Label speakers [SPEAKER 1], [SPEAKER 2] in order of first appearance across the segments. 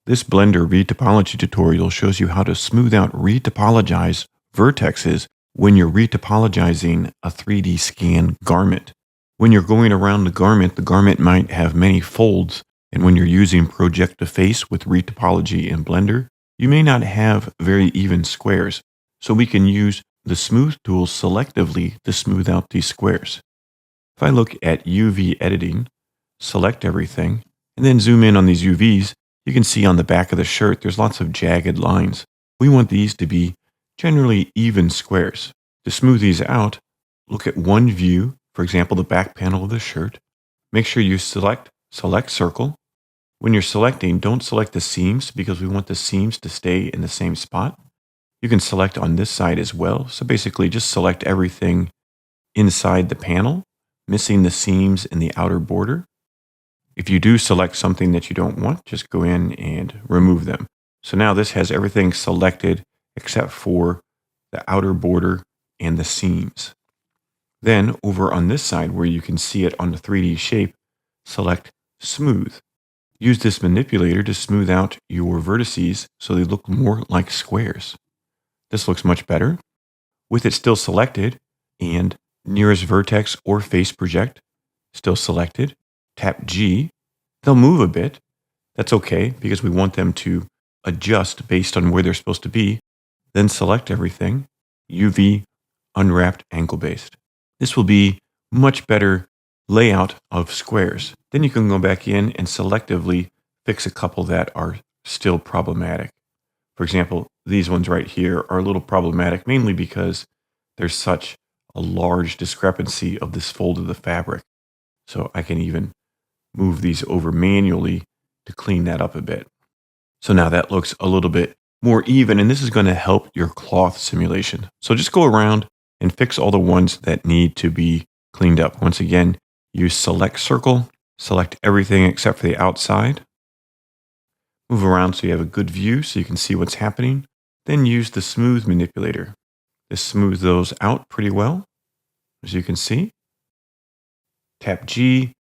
[SPEAKER 1] This Blender retopology tutorial shows you how to smooth out retopologize vertexes when you're retopologizing a 3D scan garment. When you're going around the garment might have many folds, and when you're using project to face with retopology in Blender, you may not have very even squares. So we can use the smooth tool selectively to smooth out these squares. If I look at UV editing, select everything, and then zoom in on these UVs, you can see on the back of the shirt there's lots of jagged lines. We want these to be generally even squares. To smooth these out, look at one view, for example, the back panel of the shirt. Make sure you select circle. When you're selecting, don't select the seams because we want the seams to stay in the same spot. You can select on this side as well. So basically just select everything inside the panel, missing the seams in the outer border. If you do select something that you don't want, just go in and remove them. So now this has everything selected except for the outer border and the seams. Then over on this side where you can see it on the 3D shape, select Smooth. Use this manipulator to smooth out your vertices so they look more like squares. This looks much better. With it still selected and nearest vertex or face project still selected, tap G. They'll move a bit. That's okay because we want them to adjust based on where they're supposed to be. Then select everything, UV, unwrapped, angle-based. This will be much better layout of squares. Then you can go back in and selectively fix a couple that are still problematic. For example, these ones right here are a little problematic, mainly because there's such a large discrepancy of this fold of the fabric. So I can even move these over manually to clean that up a bit. So now that looks a little bit more even, and this is going to help your cloth simulation. So just go around and fix all the ones that need to be cleaned up. Once again, use select circle, select everything except for the outside. Move around so you have a good view so you can see what's happening. Then use the smooth manipulator. This smooths those out pretty well, as you can see. Tap G,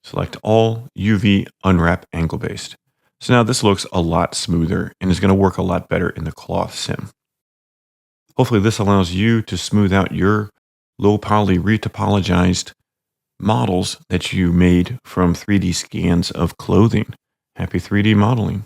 [SPEAKER 1] select all, UV, unwrap, angle-based. So now this looks a lot smoother and is going to work a lot better in the cloth sim. Hopefully this allows you to smooth out your low poly retopologized models that you made from 3D scans of clothing. Happy 3D modeling.